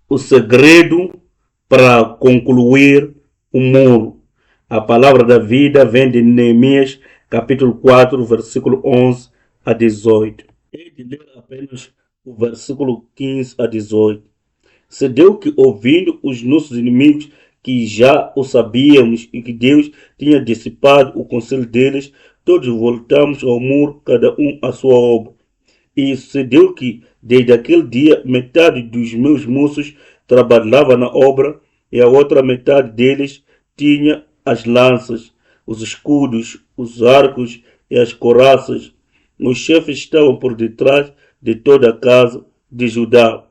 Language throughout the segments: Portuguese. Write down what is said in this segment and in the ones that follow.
o segredo para concluir o muro. A palavra da vida vem de Neemias, capítulo 4, versículo 11 a 18. Hei de ler apenas o versículo 15 a 18. Sucedeu que, ouvindo os nossos inimigos, que já o sabíamos e que Deus tinha dissipado o conselho deles, todos voltamos ao muro, cada um à sua obra. E sucedeu que, desde aquele dia, metade dos meus moços trabalhava na obra e a outra metade deles tinha as lanças, os escudos, os arcos e as couraças. Os chefes estavam por detrás de toda a casa de Judá,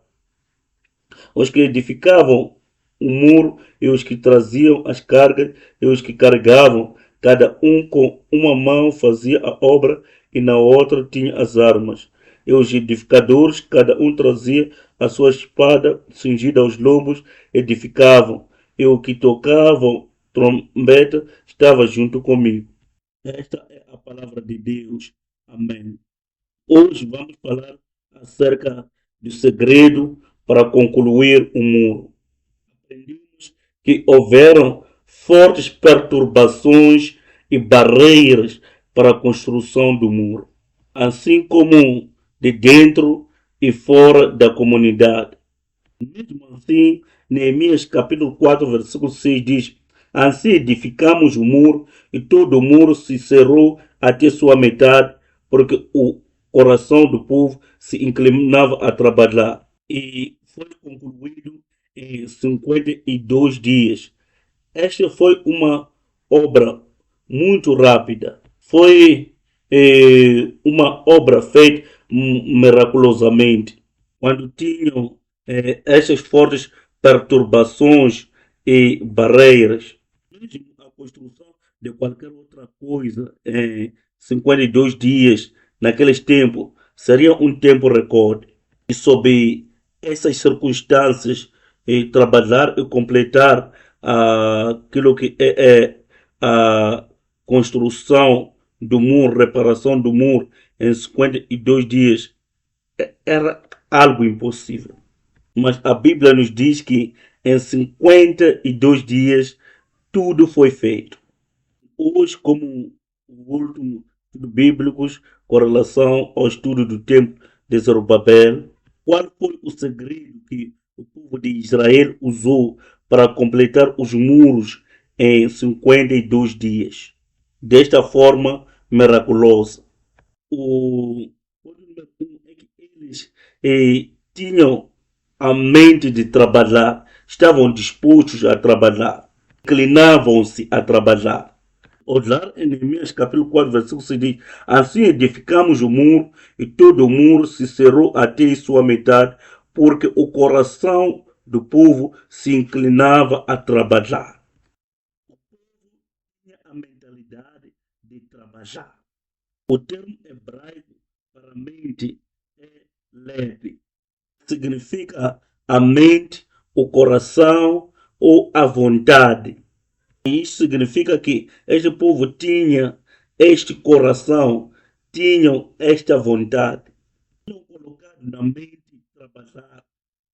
os que edificavam o muro e os que traziam as cargas e os que carregavam, cada um com uma mão fazia a obra e na outra tinha as armas. E os edificadores, cada um trazia a sua espada cingida aos lombos, edificavam, e o que tocavam trombeta estava junto comigo. Esta é a palavra de Deus. Amém. Hoje vamos falar acerca do segredo para concluir o muro. Aprendemos que houveram fortes perturbações e barreiras para a construção do muro, assim como de dentro e fora da comunidade. Mesmo assim, Neemias capítulo 4, versículo 6 diz: assim edificamos o muro e todo o muro se cerrou até sua metade, porque o coração do povo se inclinava a trabalhar. E foi concluído em 52 dias. Esta foi uma obra muito rápida. Foi uma obra feita miraculosamente. Quando tinham estas fortes perturbações e barreiras, mesmo a construção de qualquer outra coisa em 52 dias, naqueles tempos, seria um tempo recorde. E sob essas circunstâncias, trabalhar e completar aquilo que é a construção do muro, reparação do muro em 52 dias, era algo impossível. Mas a Bíblia nos diz que em 52 dias tudo foi feito. Hoje, como o último estudo bíblico com relação ao estudo do tempo de Zorobabel, qual foi o segredo que o povo de Israel usou para completar os muros em 52 dias? Desta forma miraculosa. O número um é que eles tinham a mente de trabalhar, estavam dispostos a trabalhar, inclinavam-se a trabalhar. Olhar em Neemias capítulo 4, versículo 6 diz: assim edificamos o muro e todo o muro se cerrou até sua metade, porque o coração do povo se inclinava a trabalhar. O povo tinha a mentalidade de trabalhar. O termo hebraico para mente é leve. Significa a mente, o coração ou a vontade. E isso significa que este povo tinha este coração, tinham esta vontade. Tinham colocado na mente de trabalhar,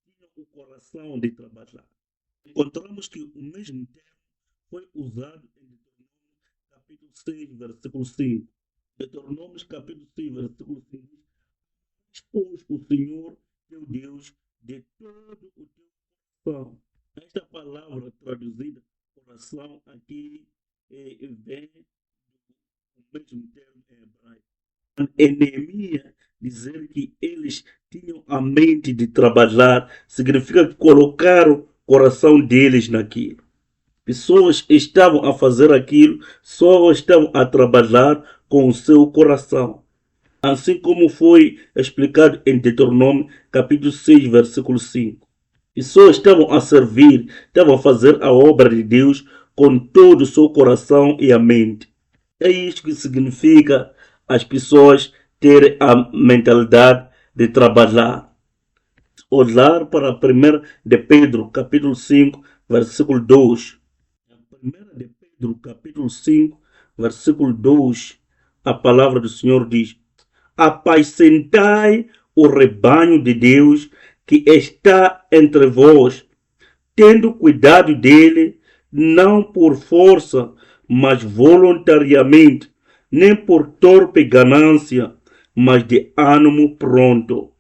tinham o coração de trabalhar. Encontramos que o mesmo termo foi usado em Deuteronômio capítulo 6, versículo 5. Deuteronômio capítulo 6, versículo 5. Expôs o Senhor teu Deus de todo o teu coração. Esta palavra traduzida coração aqui vem do mesmo termo em hebraico. Em Neemias dizer que eles tinham a mente de trabalhar significa que colocaram o coração deles naquilo. Pessoas estavam a fazer aquilo, só estavam a trabalhar com o seu coração. Assim como foi explicado em Deuteronômio capítulo 6, versículo 5. Pessoas estavam a servir, estavam a fazer a obra de Deus com todo o seu coração e a mente. É isso que significa as pessoas terem a mentalidade de trabalhar. Olhar para a 1 de Pedro, capítulo 5, versículo 2. 1 de Pedro, capítulo 5, versículo 2, a palavra do Senhor diz: apacentai o rebanho de Deus que está entre vós, tendo cuidado dele, não por força, mas voluntariamente, nem por torpe ganância, mas de ânimo pronto.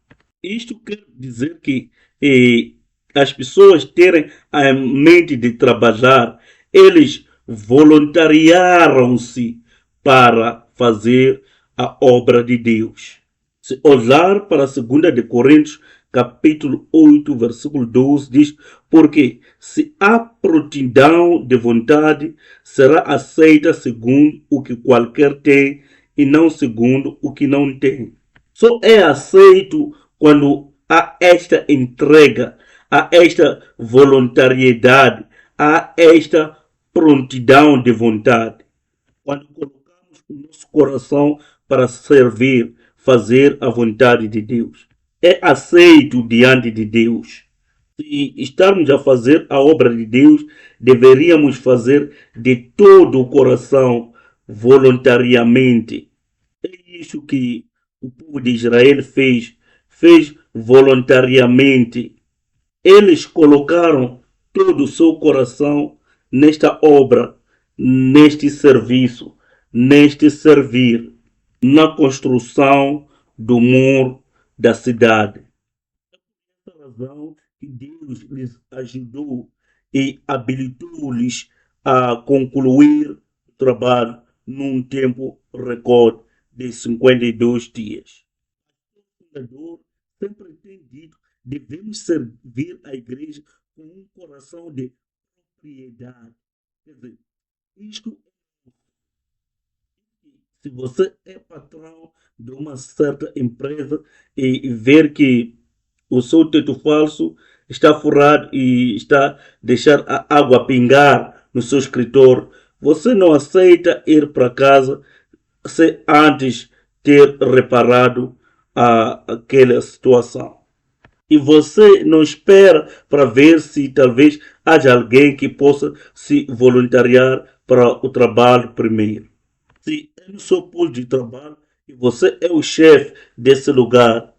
Isto quer dizer que eh, as pessoas terem a mente de trabalhar, eles voluntariaram-se para fazer a obra de Deus. Se olhar para a 2 de Coríntios, capítulo 8, versículo 12, diz: porque se há prontidão de vontade, será aceita segundo o que qualquer tem e não segundo o que não tem. Só é aceito quando há esta entrega, há esta voluntariedade, há esta prontidão de vontade. Quando colocamos o nosso coração para servir, fazer a vontade de Deus, é aceito diante de Deus. Se estarmos a fazer a obra de Deus, deveríamos fazer de todo o coração, voluntariamente. É isso que o povo de Israel fez voluntariamente. Eles colocaram todo o seu coração nesta obra, neste serviço, neste servir, na construção do muro da cidade. Por essa razão que Deus lhes ajudou e habilitou-lhes a concluir o trabalho num tempo recorde de 52 dias. O fundador sempre tem dito: devemos servir a igreja com um coração de propriedade. Quer dizer, isto, se você é patrão de uma certa empresa e ver que o seu teto falso está furado e está a deixar a água pingar no seu escritório, você não aceita ir para casa sem antes ter reparado aquela situação. E você não espera para ver se talvez haja alguém que possa se voluntariar para o trabalho primeiro. Se é no seu posto de trabalho e você é o chefe desse lugar,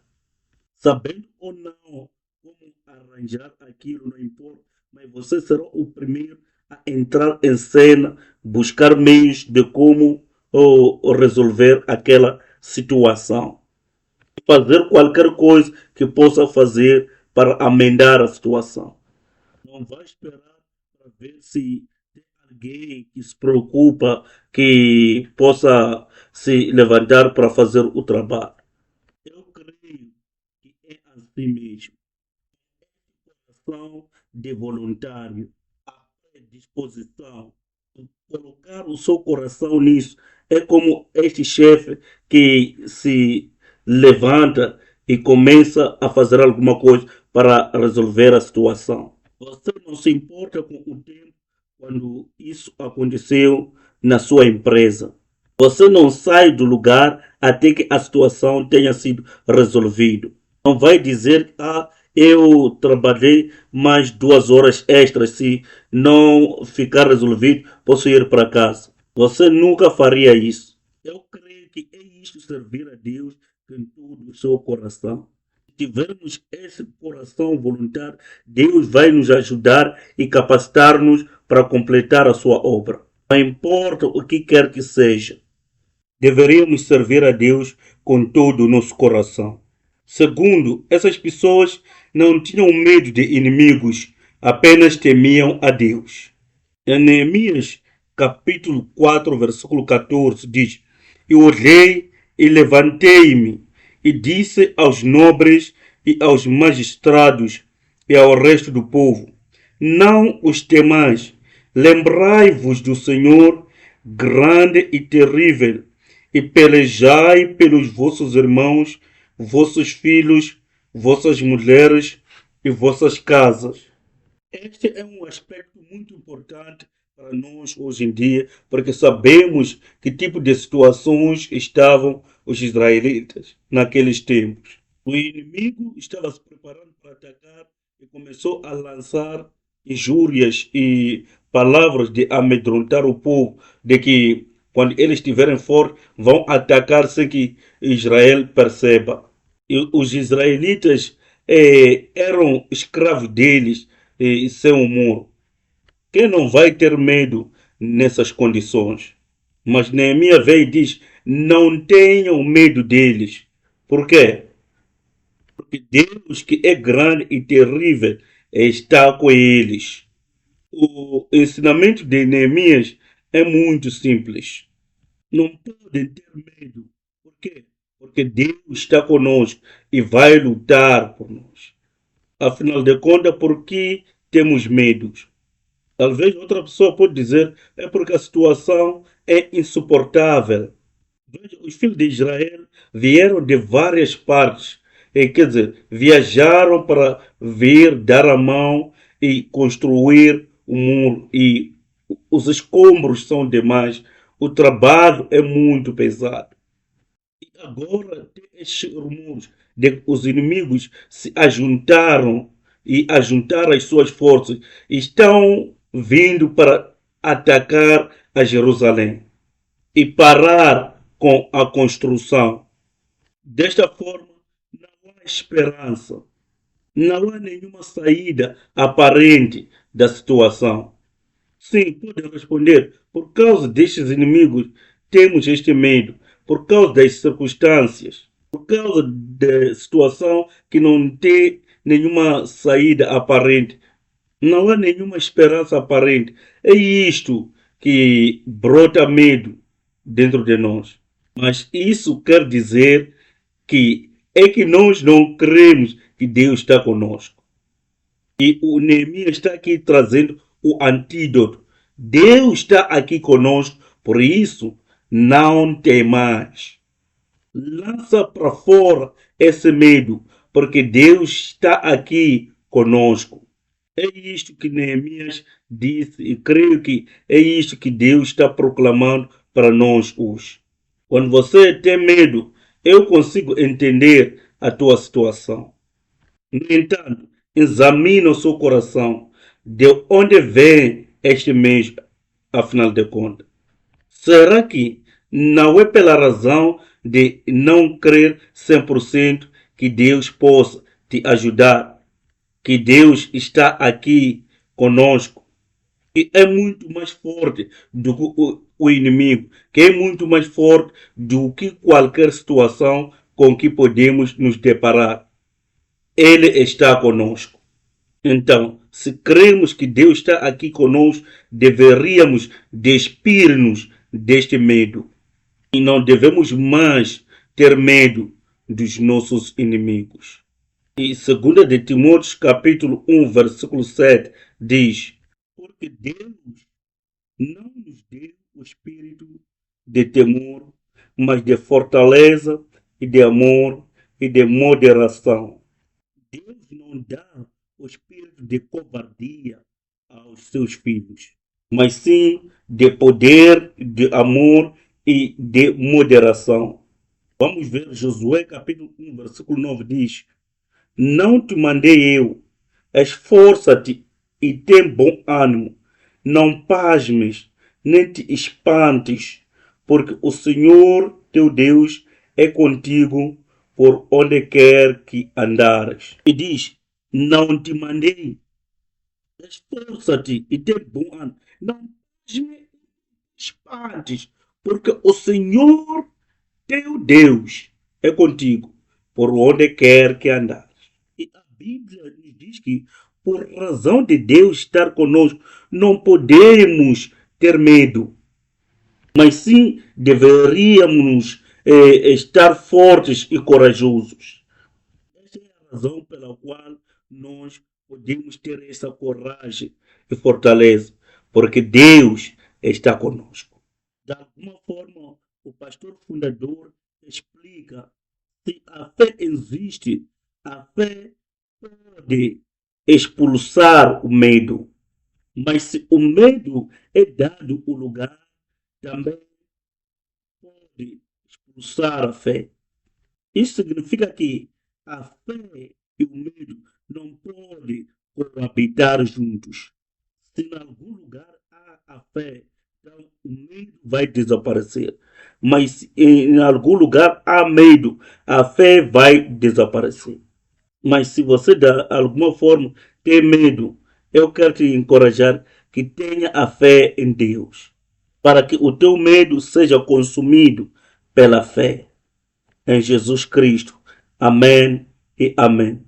sabendo ou não como arranjar aquilo, não importa, mas você será o primeiro a entrar em cena, buscar meios de como resolver aquela situação. Fazer qualquer coisa que possa fazer para amendar a situação. Não vai esperar para ver se tem alguém que se preocupa, que possa se levantar para fazer o trabalho. Eu creio que é assim mesmo. Coração de voluntário, a predisposição, colocar o seu coração nisso. É como este chefe que se levanta e começa a fazer alguma coisa para resolver a situação. Você não se importa com o tempo quando isso aconteceu na sua empresa. Você não sai do lugar até que a situação tenha sido resolvida. Não vai dizer: eu trabalhei mais 2 horas extras, se não ficar resolvido, posso ir para casa. Você nunca faria isso. Eu creio que é isto, servir a Deus com todo o seu coração. Se tivermos esse coração voluntário, Deus vai nos ajudar e capacitar-nos para completar a sua obra. Não importa o que quer que seja, deveríamos servir a Deus com todo o nosso coração. Segundo, essas pessoas não tinham medo de inimigos, apenas temiam a Deus. Em Neemias, capítulo 4, versículo 14, diz: e olhei e levantei-me e disse aos nobres e aos magistrados e ao resto do povo: não os temais, lembrai-vos do Senhor grande e terrível, e pelejai pelos vossos irmãos, vossos filhos, vossas mulheres e vossas casas. Este é um aspecto muito importante para nós hoje em dia, porque sabemos que tipo de situações estavam os israelitas naqueles tempos. O inimigo estava se preparando para atacar e começou a lançar injúrias e palavras de amedrontar o povo, de que quando eles estiverem fortes vão atacar sem que Israel perceba. E os israelitas eram escravos deles sem o muro. Quem não vai ter medo nessas condições? Mas Neemias vem e diz: não tenham medo deles. Por quê? Porque Deus, que é grande e terrível, está com eles. O ensinamento de Neemias é muito simples. Não podem ter medo. Por quê? Porque Deus está conosco e vai lutar por nós. Afinal de contas, por que temos medos? Talvez outra pessoa pode dizer é porque a situação é insuportável. Veja, os filhos de Israel vieram de várias partes, quer dizer, viajaram para vir dar a mão e construir o muro. E os escombros são demais, o trabalho é muito pesado. E agora tem estes rumores de que os inimigos se ajuntaram e ajuntaram as suas forças, estão vindo para atacar a Jerusalém e parar com a construção. Desta forma, não há esperança, não há nenhuma saída aparente da situação. Sim, podem responder, por causa destes inimigos, temos este medo, por causa das circunstâncias, por causa da situação que não tem nenhuma saída aparente, não há nenhuma esperança aparente. É isto que brota medo dentro de nós. Mas isso quer dizer que nós não cremos que Deus está conosco. E o Neemias está aqui trazendo o antídoto. Deus está aqui conosco, por isso não tem mais. Lança para fora esse medo, porque Deus está aqui conosco. É isto que Neemias disse e creio que é isto que Deus está proclamando para nós hoje. Quando você tem medo, eu consigo entender a tua situação. No entanto, examine o seu coração. De onde vem este medo, afinal de contas? Será que não é pela razão de não crer 100% que Deus possa te ajudar? Que Deus está aqui conosco? E é muito mais forte do que o inimigo, que é muito mais forte do que qualquer situação com que podemos nos deparar. Ele está conosco. Então, se cremos que Deus está aqui conosco, deveríamos despir-nos deste medo. E não devemos mais ter medo dos nossos inimigos. E 2 de Timóteo capítulo 1, versículo 7 diz: porque Deus não nos deu o espírito de temor, mas de fortaleza e de amor e de moderação. Deus não dá o espírito de covardia aos seus filhos, mas sim de poder, de amor e de moderação. Vamos ver Josué capítulo 1, versículo 9 diz: não te mandei eu, esforça-te e tem bom ânimo, não pasmes, nem te espantes, porque o Senhor teu Deus é contigo por onde quer que andares. E diz: não te mandei, esforça-te e tem bom ânimo, não pasmes, nem te espantes, porque o Senhor teu Deus é contigo por onde quer que andares. E a Bíblia nos diz que, por razão de Deus estar conosco, não podemos ter medo, mas sim deveríamos estar fortes e corajosos. Essa é a razão pela qual nós podemos ter essa coragem e fortaleza, porque Deus está conosco. De alguma forma, o pastor fundador explica: se a fé existe, a fé pode expulsar o medo. Mas se o medo é dado o lugar, também pode expulsar a fé. Isso significa que a fé e o medo não podem coabitar juntos. Se em algum lugar há a fé, então o medo vai desaparecer. Mas se em algum lugar há medo, a fé vai desaparecer. Mas se você de alguma forma tem medo, eu quero te encorajar que tenha a fé em Deus, para que o teu medo seja consumido pela fé em Jesus Cristo. Amém e amém.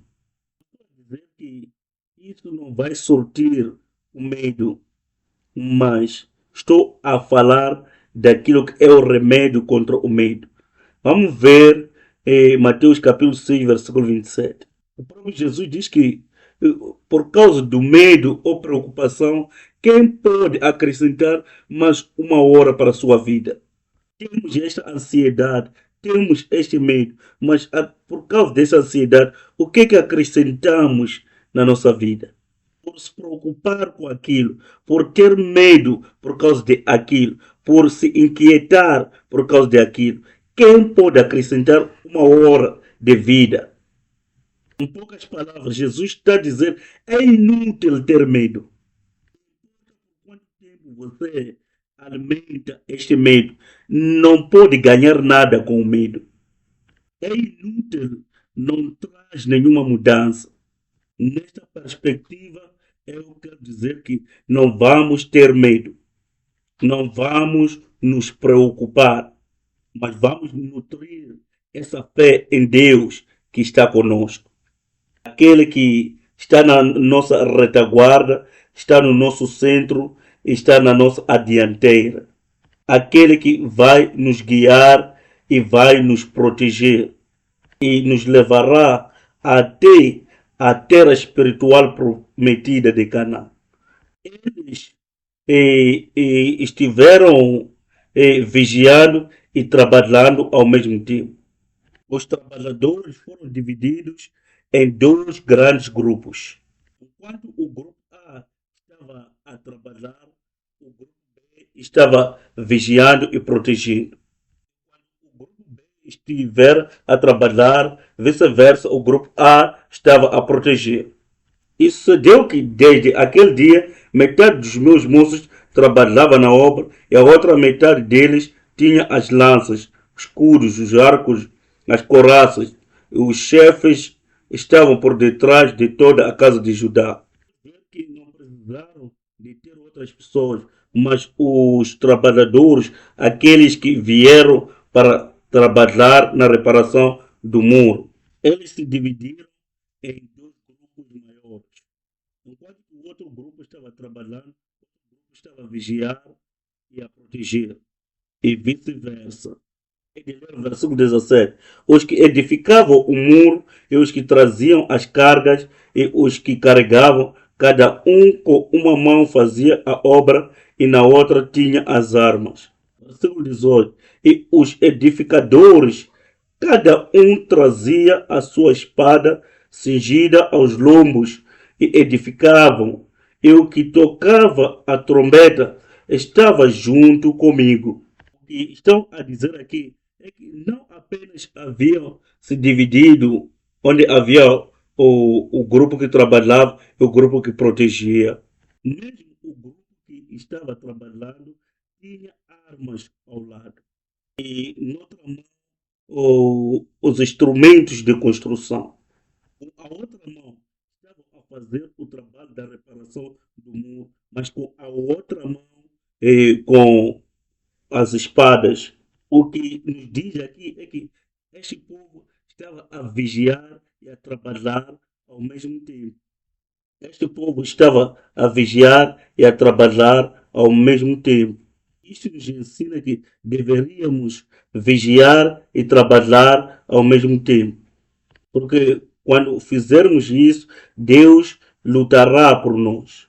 Dizer que isso não vai surtir o medo, mas estou a falar daquilo que é o remédio contra o medo. Vamos ver Mateus capítulo 6, versículo 27. O próprio Jesus diz que por causa do medo ou preocupação, quem pode acrescentar mais uma hora para a sua vida? Temos esta ansiedade, temos este medo, mas por causa dessa ansiedade, o que é que acrescentamos na nossa vida? Por se preocupar com aquilo, por ter medo por causa de aquilo, por se inquietar por causa de aquilo. Quem pode acrescentar uma hora de vida? Em poucas palavras, Jesus está a dizer: é inútil ter medo. Quanto tempo você alimenta este medo? Não pode ganhar nada com o medo. É inútil, não traz nenhuma mudança. Nesta perspectiva, eu quero dizer que não vamos ter medo, não vamos nos preocupar, mas vamos nutrir essa fé em Deus que está conosco. Aquele que está na nossa retaguarda, está no nosso centro, está na nossa adianteira. Aquele que vai nos guiar e vai nos proteger e nos levará até a terra espiritual prometida de Canaã. Eles estiveram vigiando e trabalhando ao mesmo tempo. Os trabalhadores foram divididos em dois grandes grupos. Enquanto o grupo A estava a trabalhar, o grupo B estava vigiando e protegendo. Quando o grupo B estiver a trabalhar, vice-versa, o grupo A estava a proteger. Isso deu que, desde aquele dia, metade dos meus moços trabalhava na obra e a outra metade deles tinha as lanças, os escudos, os arcos, as couraças. Os chefes estavam por detrás de toda a casa de Judá. Que não precisaram de ter outras pessoas, mas os trabalhadores, aqueles que vieram para trabalhar na reparação do muro, eles se dividiram em dois grupos maiores. Enquanto o outro grupo estava trabalhando, o outro grupo estava a vigiar e a proteger, e vice-versa. Versículo 17. Os que edificavam o muro e os que traziam as cargas e os que carregavam, cada um com uma mão fazia a obra e na outra tinha as armas. Versículo 18. E os edificadores, cada um trazia a sua espada cingida aos lombos e edificavam. E o que tocava a trombeta estava junto comigo. O que estão a dizer aqui é que não apenas haviam se dividido, onde havia o grupo que trabalhava e o grupo que protegia. Mesmo o grupo que estava trabalhando tinha armas ao lado. E noutra mão, os instrumentos de construção. A outra mão estava a fazer o trabalho da reparação do muro, mas com a outra mão, com as espadas. O que nos diz aqui é que este povo estava a vigiar e a trabalhar ao mesmo tempo. Este povo estava a vigiar e a trabalhar ao mesmo tempo. Isso nos ensina que deveríamos vigiar e trabalhar ao mesmo tempo. Porque quando fizermos isso, Deus lutará por nós.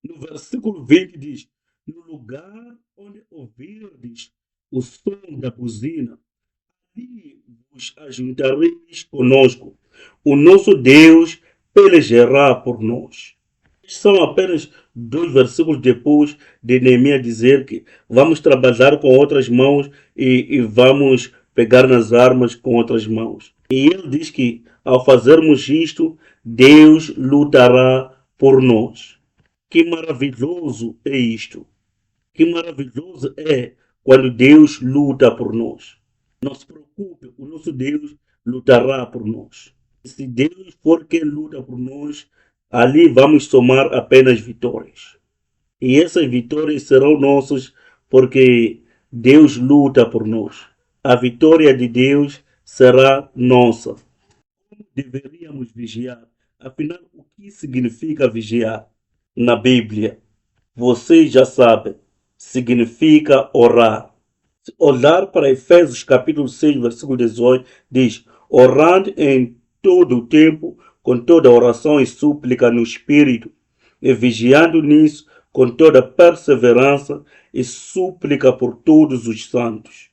No versículo 20 diz: no lugar onde ouvirdes o som da buzina, ali vos ajuntareis conosco. O nosso Deus pelejará por nós. São apenas dois versículos depois de Neemias dizer que vamos trabalhar com outras mãos e vamos pegar nas armas com outras mãos. E ele diz que ao fazermos isto, Deus lutará por nós. Que maravilhoso é isto! Que maravilhoso é quando Deus luta por nós. Não se preocupe, o nosso Deus lutará por nós. Se Deus for quem luta por nós, ali vamos somar apenas vitórias. E essas vitórias serão nossas porque Deus luta por nós. A vitória de Deus será nossa. Deveríamos vigiar. Afinal, o que significa vigiar na Bíblia? Vocês já sabem. Significa orar. Olhar para Efésios capítulo 6, versículo 18, diz: orando em todo o tempo, com toda oração e súplica no Espírito, e vigiando nisso com toda perseverança e súplica por todos os santos.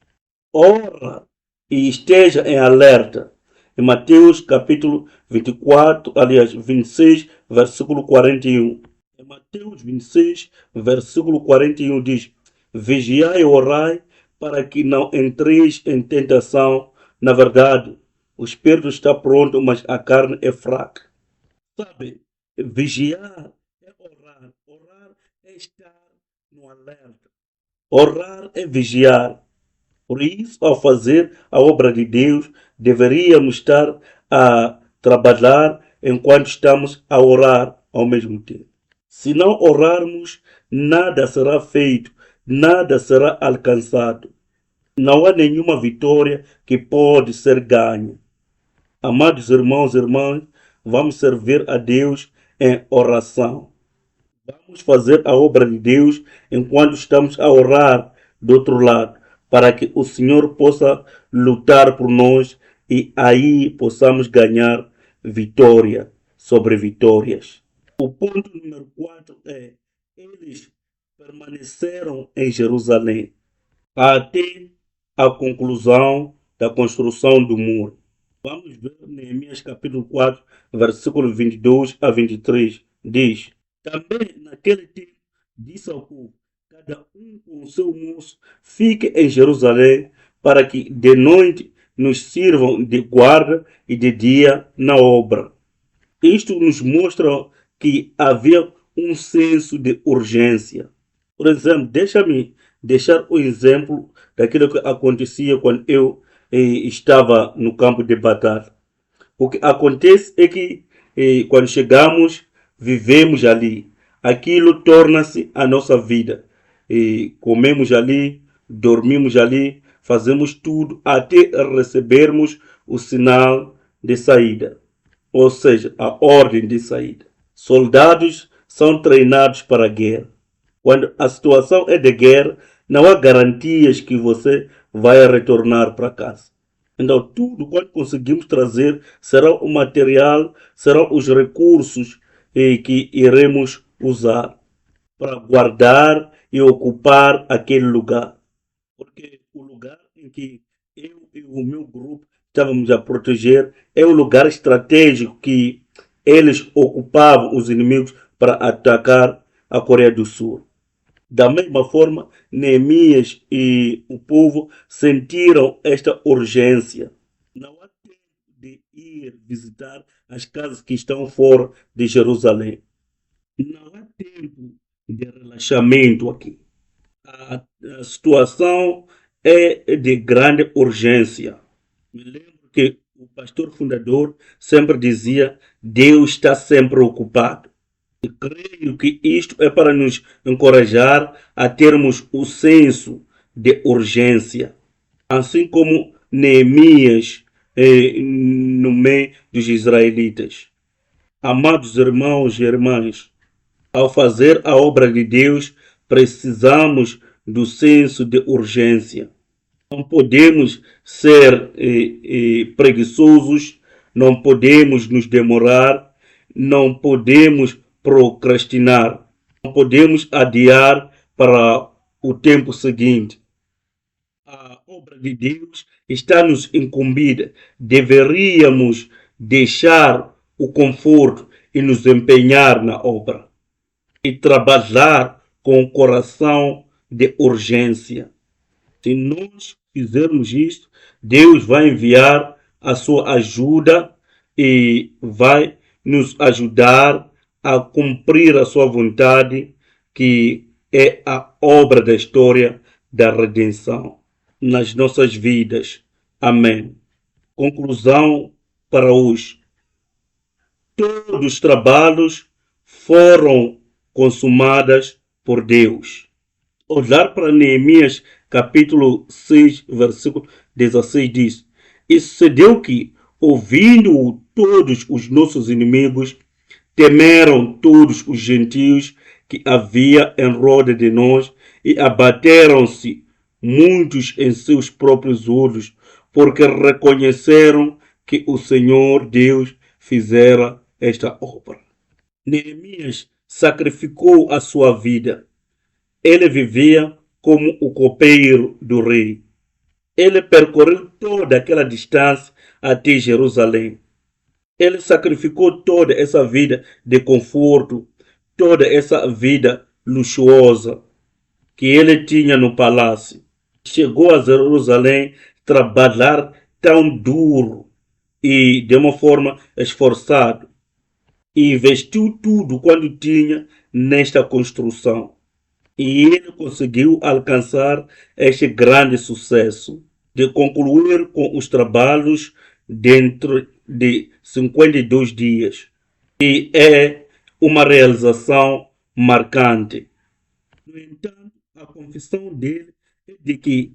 Ora e esteja em alerta. Em Mateus capítulo 24, aliás, 26, versículo 41. Em Mateus 26, versículo 41 diz: vigiai e orai para que não entreis em tentação. Na verdade, o espírito está pronto, mas a carne é fraca. Sabe, vigiar é orar. Orar é estar no alerta. Orar é vigiar. Por isso, ao fazer a obra de Deus, deveríamos estar a trabalhar enquanto estamos a orar ao mesmo tempo. Se não orarmos, nada será feito, nada será alcançado. Não há nenhuma vitória que pode ser ganha. Amados irmãos e irmãs, vamos servir a Deus em oração. Vamos fazer a obra de Deus enquanto estamos a orar do outro lado, para que o Senhor possa lutar por nós e aí possamos ganhar vitória sobre vitórias. O ponto número 4 é: eles permaneceram em Jerusalém até a conclusão da construção do muro. Vamos ver Neemias capítulo 4, versículo 22 a 23. Diz: também naquele tempo disse ao povo: cada um com o seu moço fique em Jerusalém, para que de noite nos sirvam de guarda e de dia na obra. Isto nos mostra que havia um senso de urgência. Por exemplo, deixa-me deixar o exemplo daquilo que acontecia quando eu estava no campo de batalha. O que acontece é que quando chegamos, vivemos ali. Aquilo torna-se a nossa vida. Comemos ali, dormimos ali, fazemos tudo até recebermos o sinal de saída, ou seja, a ordem de saída. Soldados são treinados para a guerra. Quando a situação é de guerra, não há garantias que você vai retornar para casa. Então, tudo quanto conseguimos trazer será o material, serão os recursos que iremos usar para guardar e ocupar aquele lugar. Porque o lugar em que eu e o meu grupo estávamos a proteger é um lugar estratégico que eles ocupavam, os inimigos, para atacar a Coreia do Sul. Da mesma forma, Neemias e o povo sentiram esta urgência. Não há tempo de ir visitar as casas que estão fora de Jerusalém. Não há tempo de relaxamento aqui. A situação é de grande urgência. Me lembro que o pastor fundador sempre dizia: Deus está sempre ocupado. E creio que isto é para nos encorajar a termos o senso de urgência. Assim como Neemias no meio dos israelitas. Amados irmãos e irmãs, ao fazer a obra de Deus, precisamos do senso de urgência. Não podemos ser preguiçosos, não podemos nos demorar, não podemos procrastinar, não podemos adiar para o tempo seguinte. A obra de Deus está nos incumbida. Deveríamos deixar o conforto e nos empenhar na obra e trabalhar com o coração de urgência. Se nós fizermos isto, Deus vai enviar a sua ajuda e vai nos ajudar a cumprir a sua vontade, que é a obra da história da redenção nas nossas vidas. Amém. Conclusão para hoje. todos os trabalhos foram consumados por Deus. Olhar para Neemias capítulo 6, versículo 16 diz: E sucedeu que, ouvindo-o todos os nossos inimigos, temeram todos os gentios que havia em roda de nós e abateram-se muitos em seus próprios olhos, porque reconheceram que o Senhor Deus fizera esta obra. Neemias sacrificou a sua vida. Ele vivia como o copeiro do rei. Ele percorreu toda aquela distância até Jerusalém. Ele sacrificou toda essa vida de conforto, toda essa vida luxuosa que ele tinha no palácio. Chegou a Jerusalém trabalhar tão duro e de uma forma esforçada e investiu tudo quanto tinha nesta construção. E ele conseguiu alcançar este grande sucesso de concluir com os trabalhos dentro de 52 dias. E é uma realização marcante. No entanto, a confissão dele é de que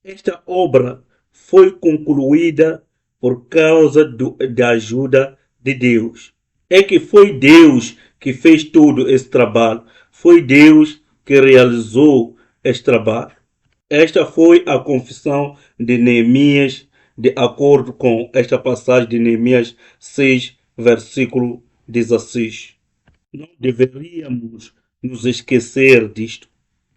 esta obra foi concluída por causa da ajuda de Deus. É que foi Deus que fez todo esse trabalho. Foi Deus que realizou este trabalho. Esta foi a confissão de Neemias, de acordo com esta passagem de Neemias 6, versículo 16. Não deveríamos nos esquecer disto.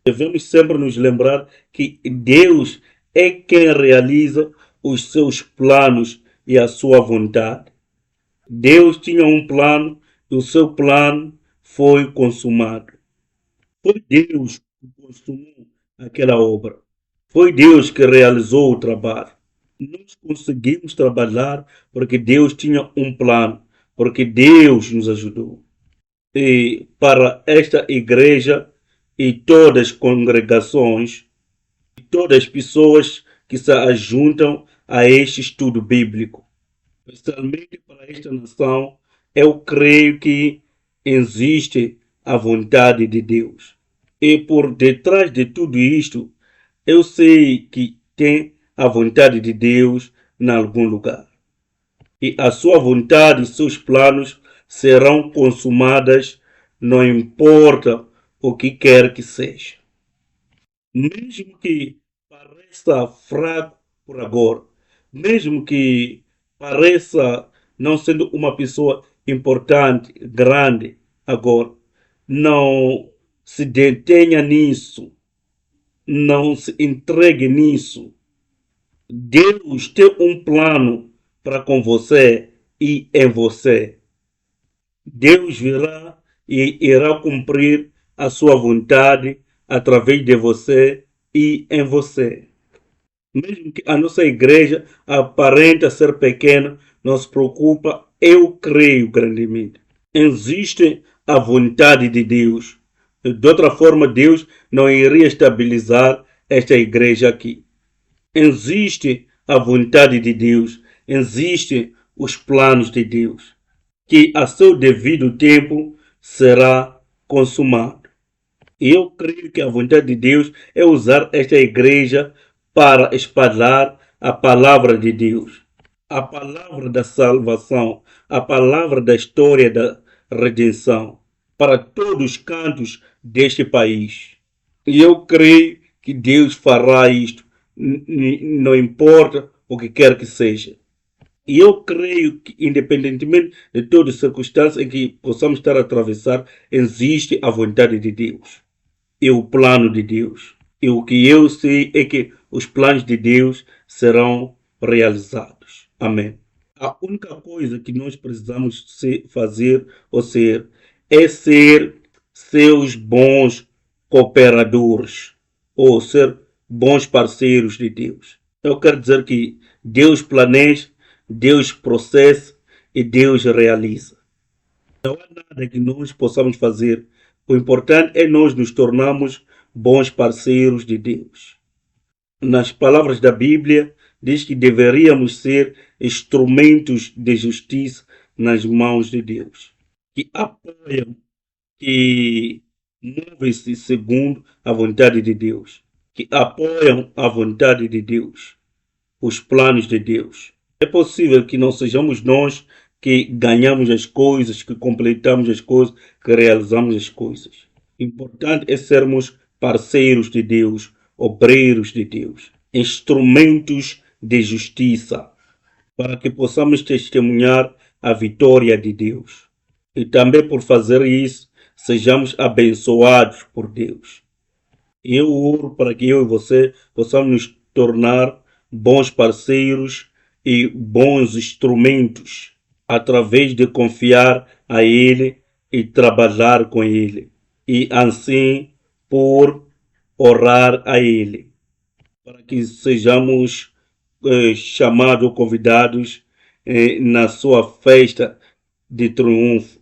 Devemos sempre nos lembrar que Deus é quem realiza os seus planos e a sua vontade. Deus tinha um plano e o seu plano foi consumado. Foi Deus que consumou aquela obra. Foi Deus que realizou o trabalho. Nós conseguimos trabalhar porque Deus tinha um plano, porque Deus nos ajudou. E para esta igreja e todas as congregações, e todas as pessoas que se ajuntam a este estudo bíblico, especialmente para esta nação, eu creio que existe a vontade de Deus. E por detrás de tudo isto, eu sei que tem a vontade de Deus em algum lugar. E a sua vontade e seus planos serão consumadas, não importa o que quer que seja. Mesmo que pareça fraco por agora, mesmo que pareça não sendo uma pessoa importante, grande agora, não se detenha nisso, não se entregue nisso. Deus tem um plano para com você e em você. Deus virá e irá cumprir a sua vontade através de você e em você. Mesmo que a nossa igreja aparenta ser pequena, não se preocupa, eu creio grandemente. Existe a vontade de Deus. De outra forma, Deus não iria estabilizar esta igreja aqui. Existe a vontade de Deus, existem os planos de Deus, que a seu devido tempo será consumado. E eu creio que a vontade de Deus é usar esta igreja para espalhar a palavra de Deus, a palavra da salvação, a palavra da história da redenção, para todos os cantos deste país. E eu creio que Deus fará isto, não importa o que quer que seja. E eu creio que, independentemente de todas as circunstâncias em que possamos estar a atravessar, existe a vontade de Deus e o plano de Deus. E o que eu sei é que os planos de Deus serão realizados. Amém. A única coisa que nós precisamos fazer ou ser é ser seus bons cooperadores ou ser bons parceiros de Deus. Eu quero dizer que Deus planeja, Deus processa e Deus realiza. Não há nada que nós possamos fazer. O importante é nós nos tornarmos bons parceiros de Deus. Nas palavras da Bíblia, diz que deveríamos ser instrumentos de justiça nas mãos de Deus, que apoiam, que movem-se segundo a vontade de Deus, que apoiam a vontade de Deus, os planos de Deus. É possível que não sejamos nós que ganhamos as coisas, que completamos as coisas, que realizamos as coisas. Importante é sermos parceiros de Deus, obreiros de Deus, instrumentos de justiça, para que possamos testemunhar a vitória de Deus. E também por fazer isso, sejamos abençoados por Deus. E eu oro para que eu e você possamos nos tornar bons parceiros e bons instrumentos através de confiar a Ele e trabalhar com Ele. E assim por orar a Ele, para que sejamos chamados ou convidados na sua festa de triunfo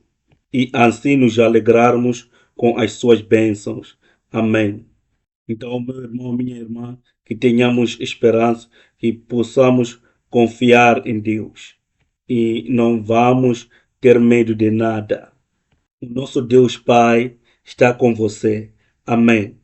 e assim nos alegrarmos com as suas bênçãos. Amém. Então, meu irmão, minha irmã, que tenhamos esperança, que possamos confiar em Deus e não vamos ter medo de nada. O nosso Deus Pai está com você. Amém.